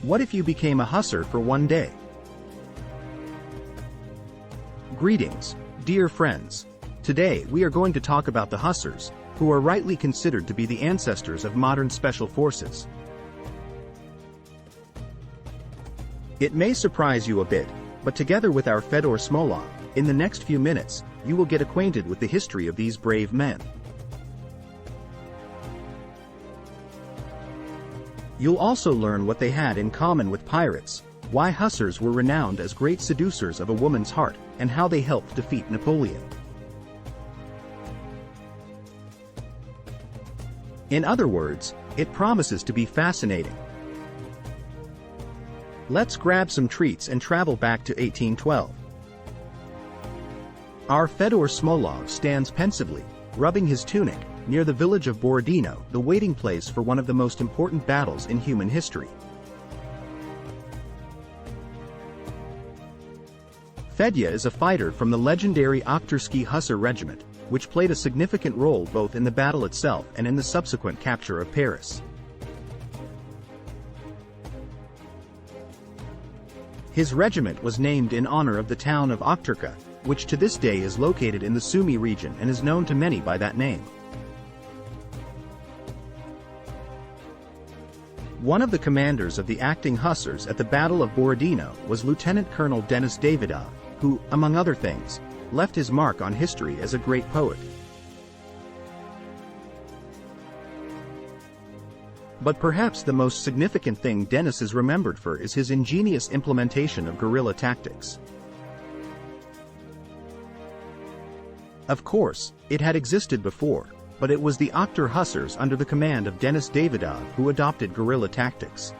What if you became a Hussar for one day? Greetings, dear friends. Today we are going to talk about the Hussars, who are rightly considered to be the ancestors of modern special forces. It may surprise you a bit, but together with our Fedor Smolov, in the next few minutes, you will get acquainted with the history of these brave men. You'll also learn what they had in common with pirates, why Hussars were renowned as great seducers of a woman's heart, and how they helped defeat Napoleon. In other words, it promises to be fascinating. Let's grab some treats and travel back to 1812. Our Fedor Smolov stands pensively, rubbing his tunic, near the village of Bordino, the waiting place for one of the most important battles in human history. Fedya is a fighter from the legendary Oktyabrsky Hussar Regiment, which played a significant role both in the battle itself and in the subsequent capture of Paris. His regiment was named in honor of the town of Oktyabrsky, which to this day is located in the Sumy region and is known to many by that name. One of the commanders of the acting Hussars at the Battle of Bordino was Lieutenant Colonel Denis Davidov, who, among other things, left his mark on history as a great poet. But perhaps the most significant thing Denis is remembered for is his ingenious implementation of guerrilla tactics. Of course, it had existed before, but it was the Oktyabrsky Hussars under the command of Denis Davidov who adopted guerrilla tactics.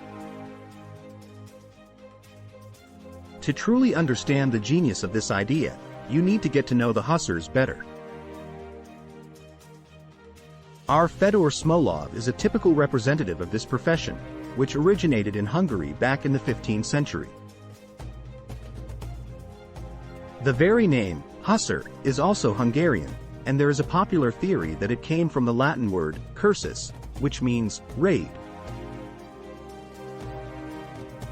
To truly understand the genius of this idea, you need to get to know the Hussars better. Our Fedor Smolov is a typical representative of this profession, which originated in Hungary back in the 15th century. The very name, Hussar, is also Hungarian, and there is a popular theory that it came from the Latin word cursus, which means raid.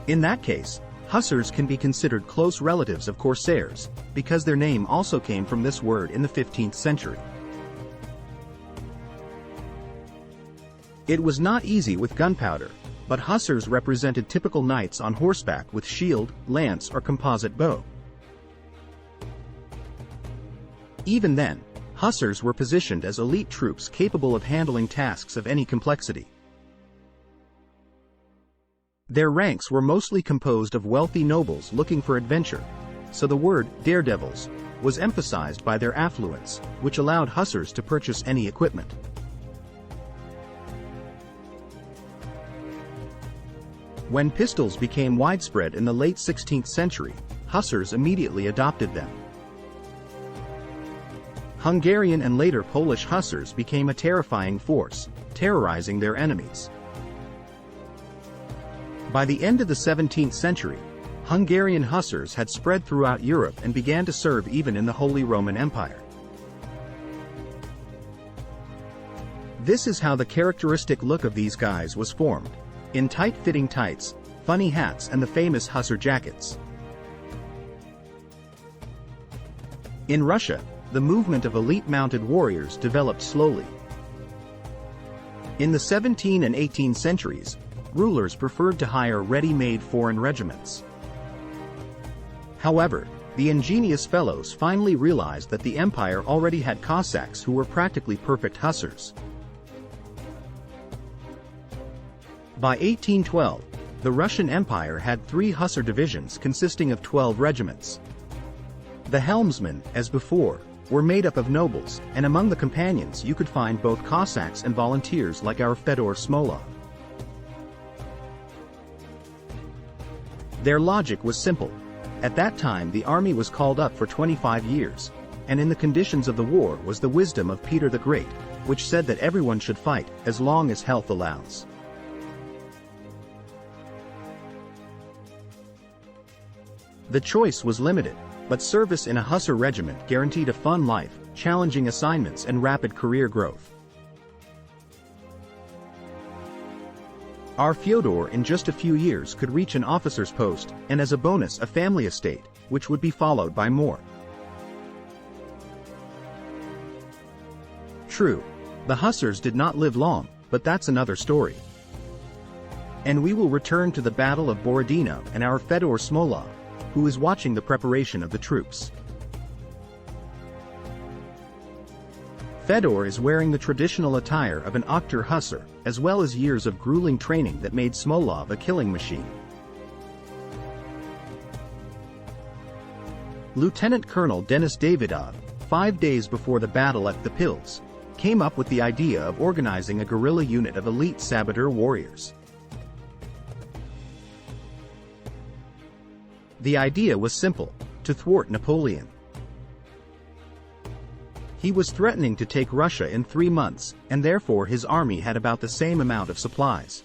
In that case, Hussars can be considered close relatives of corsairs, because their name also came from this word in the 15th century. It was not easy with gunpowder, but Hussars represented typical knights on horseback with shield, lance or composite bow. Even then, Hussars were positioned as elite troops capable of handling tasks of any complexity. Their ranks were mostly composed of wealthy nobles looking for adventure, so the word daredevils was emphasized by their affluence, which allowed Hussars to purchase any equipment. When pistols became widespread in the late 16th century, Hussars immediately adopted them. Hungarian and later Polish Hussars became a terrifying force, terrorizing their enemies. By the end of the 17th century, Hungarian Hussars had spread throughout Europe and began to serve even in the Holy Roman Empire. This is how the characteristic look of these guys was formed, in tight-fitting tights, funny hats and the famous Hussar jackets. In Russia, the movement of elite mounted warriors developed slowly. In the 17th and 18th centuries, rulers preferred to hire ready-made foreign regiments. However, the ingenious fellows finally realized that the empire already had Cossacks who were practically perfect Hussars. By 1812, the Russian Empire had 3 Hussar divisions consisting of 12 regiments. The helmsmen, as before, were made up of nobles, and among the companions you could find both Cossacks and volunteers like our Fedor Smolov. Their logic was simple. At that time the army was called up for 25 years, and in the conditions of the war was the wisdom of Peter the Great, which said that everyone should fight, as long as health allows. The choice was limited, but service in a Hussar regiment guaranteed a fun life, challenging assignments, and rapid career growth. Our Fyodor in just a few years could reach an officer's post, and as a bonus a family estate, which would be followed by more. True, the Hussars did not live long, but that's another story. And we will return to the Battle of Bordino and our Fedor Smolov, who is watching the preparation of the troops. Fedor is wearing the traditional attire of an Oktyr Hussar, as well as years of grueling training that made Smolov a killing machine. Lieutenant Colonel Denis Davidov, 5 days before the battle at the Pils, came up with the idea of organizing a guerrilla unit of elite saboteur warriors. The idea was simple: to thwart Napoleon. He was threatening to take Russia in 3 months, and therefore his army had about the same amount of supplies.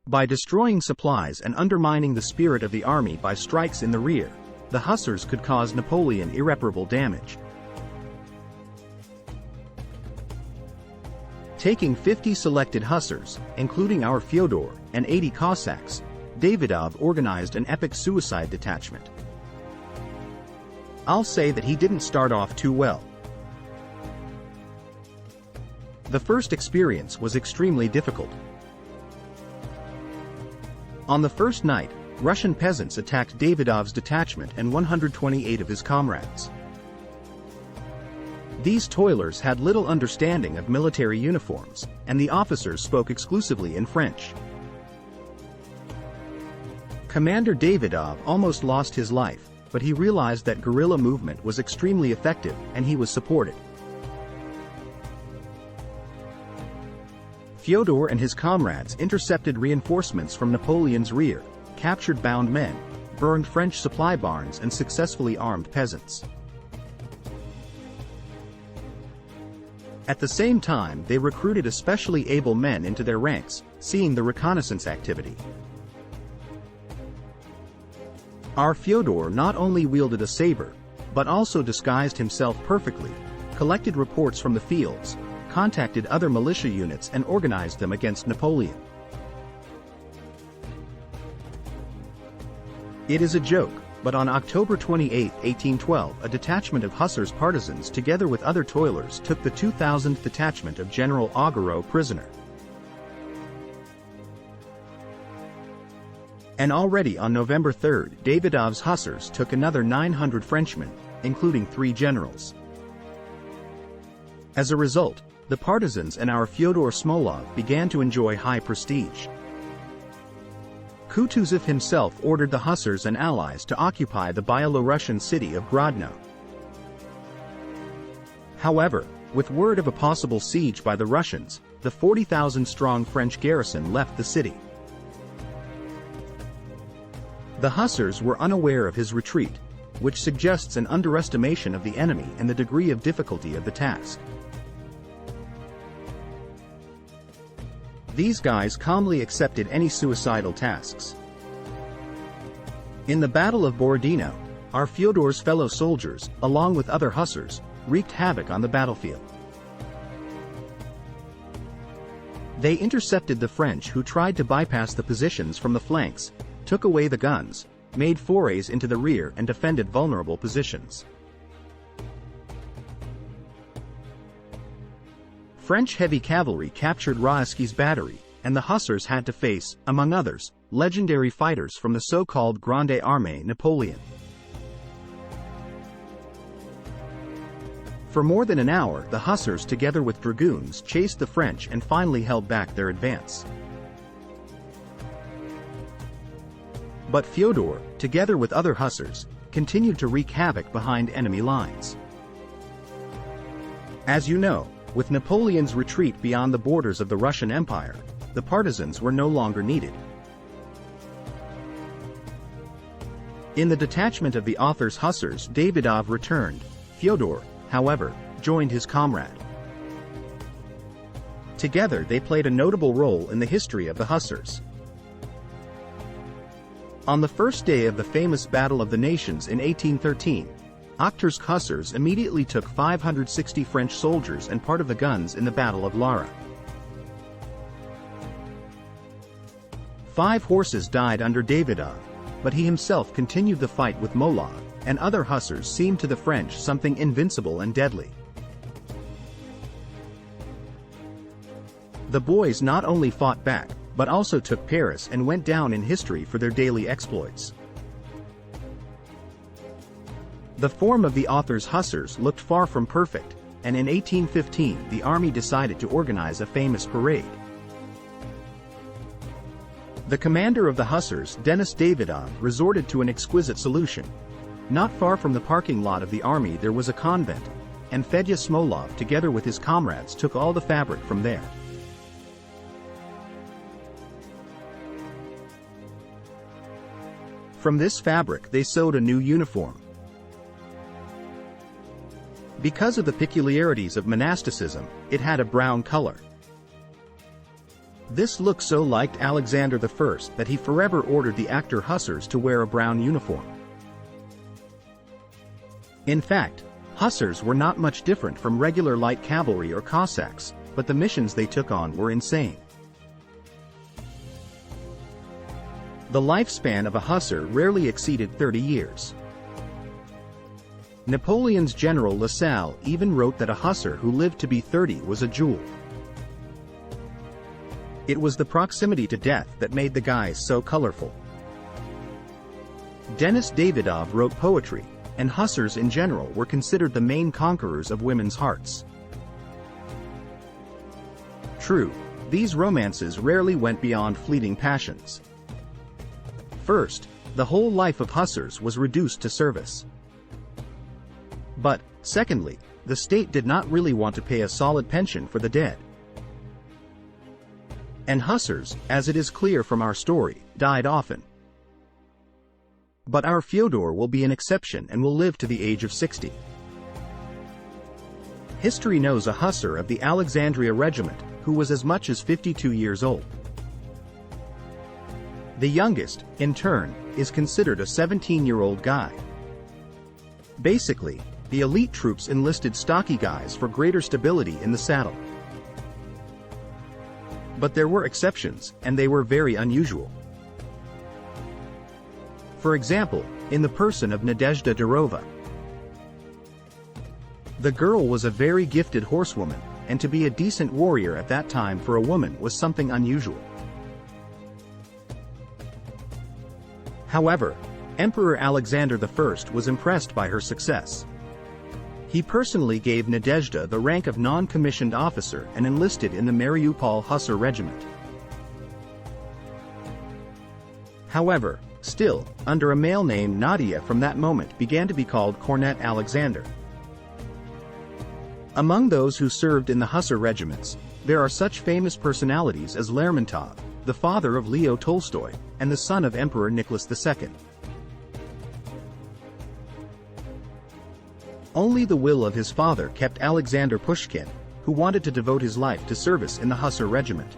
By destroying supplies and undermining the spirit of the army by strikes in the rear, the Hussars could cause Napoleon irreparable damage. Taking 50 selected Hussars, including our Fyodor, and 80 Cossacks, Davidov organized an epic suicide detachment. I'll say that he didn't start off too well. The first experience was extremely difficult. On the first night, Russian peasants attacked Davidov's detachment and 128 of his comrades. These toilers had little understanding of military uniforms, and the officers spoke exclusively in French. Commander Davidov almost lost his life, but he realized that guerrilla movement was extremely effective, and he was supported. Fyodor and his comrades intercepted reinforcements from Napoleon's rear, captured bound men, burned French supply barns, and successfully armed peasants. At the same time, they recruited especially able men into their ranks, seeing the reconnaissance activity. Our Fyodor not only wielded a saber, but also disguised himself perfectly, collected reports from the fields, contacted other militia units and organized them against Napoleon. It is a joke, but on October 28, 1812, a detachment of Hussars partisans together with other toilers took the 2000th detachment of General Augereau prisoner. And already on November 3, Davidov's Hussars took another 900 Frenchmen, including 3 generals. As a result, the partisans and our Fyodor Smolov began to enjoy high prestige. Kutuzov himself ordered the Hussars and allies to occupy the Byelorussian city of Grodno. However, with word of a possible siege by the Russians, the 40,000-strong French garrison left the city. The Hussars were unaware of his retreat, which suggests an underestimation of the enemy and the degree of difficulty of the task. These guys calmly accepted any suicidal tasks. In the Battle of Bordino, our Fyodor's fellow soldiers, along with other Hussars, wreaked havoc on the battlefield. They intercepted the French who tried to bypass the positions from the flanks, took away the guns, made forays into the rear and defended vulnerable positions. French heavy cavalry captured Raevski's battery, and the Hussars had to face, among others, legendary fighters from the so-called Grande Armée Napoleon. For more than an hour, the Hussars together with dragoons chased the French and finally held back their advance. But Fyodor, together with other Hussars, continued to wreak havoc behind enemy lines. As you know, with Napoleon's retreat beyond the borders of the Russian Empire, the partisans were no longer needed. In the detachment of the author's Hussars, Davidov returned. Fyodor, however, joined his comrade. Together they played a notable role in the history of the Hussars. On the first day of the famous Battle of the Nations in 1813, Oktyr's Hussars immediately took 560 French soldiers and part of the guns in the Battle of Lara. 5 horses died under Davidov, but he himself continued the fight with Molov, and other hussars seemed to the French something invincible and deadly. The boys not only fought back, but also took Paris and went down in history for their daily exploits. The form of the author's Hussars looked far from perfect, and in 1815 the army decided to organize a famous parade. The commander of the Hussars, Denis Davidov, resorted to an exquisite solution. Not far from the parking lot of the army there was a convent, and Fedya Smolov together with his comrades took all the fabric from there. From this fabric they sewed a new uniform. Because of the peculiarities of monasticism, it had a brown color. This look so liked Alexander I that he forever ordered the actor Hussars to wear a brown uniform. In fact, Hussars were not much different from regular light cavalry or Cossacks, but the missions they took on were insane. The lifespan of a Hussar rarely exceeded 30 years. Napoleon's general Lasalle even wrote that a Hussar who lived to be 30 was a jewel. It was the proximity to death that made the guys so colorful. Denis Davidov wrote poetry, and Hussars in general were considered the main conquerors of women's hearts. True, these romances rarely went beyond fleeting passions. First, the whole life of Hussars was reduced to service. But, secondly, the state did not really want to pay a solid pension for the dead. And Hussars, as it is clear from our story, died often. But our Fyodor will be an exception and will live to the age of 60. History knows a Hussar of the Alexandria Regiment, who was as much as 52 years old. The youngest, in turn, is considered a 17-year-old guy. Basically, the elite troops enlisted stocky guys for greater stability in the saddle. But there were exceptions, and they were very unusual. For example, in the person of Nadezhda Durova. The girl was a very gifted horsewoman, and to be a decent warrior at that time for a woman was something unusual. However, Emperor Alexander I was impressed by her success. He personally gave Nadezhda the rank of non-commissioned officer and enlisted in the Mariupol Hussar Regiment. However, still, under a male name Nadia from that moment began to be called Cornet Alexander. Among those who served in the Hussar regiments, there are such famous personalities as Lermontov, the father of Leo Tolstoy, and the son of Emperor Nicholas II. Only the will of his father kept Alexander Pushkin, who wanted to devote his life to service in the Hussar regiment.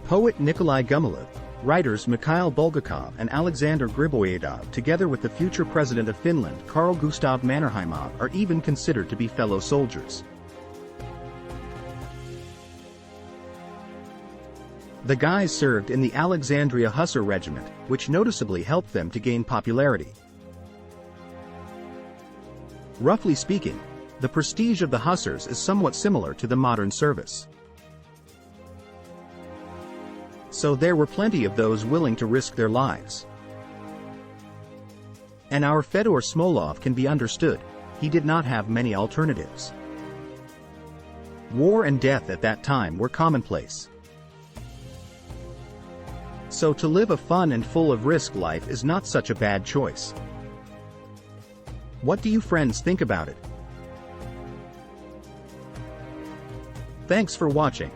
Poet Nikolai Gumilev, writers Mikhail Bulgakov and Alexander Griboyedov, together with the future president of Finland Carl Gustav Mannerheimov, are even considered to be fellow soldiers. The guys served in the Alexandria Hussar Regiment, which noticeably helped them to gain popularity. Roughly speaking, the prestige of the Hussars is somewhat similar to the modern service. So there were plenty of those willing to risk their lives. And our Fedor Smolov can be understood, he did not have many alternatives. War and death at that time were commonplace. So to live a fun and full of risk life is not such a bad choice. What do you friends think about it? Thanks for watching.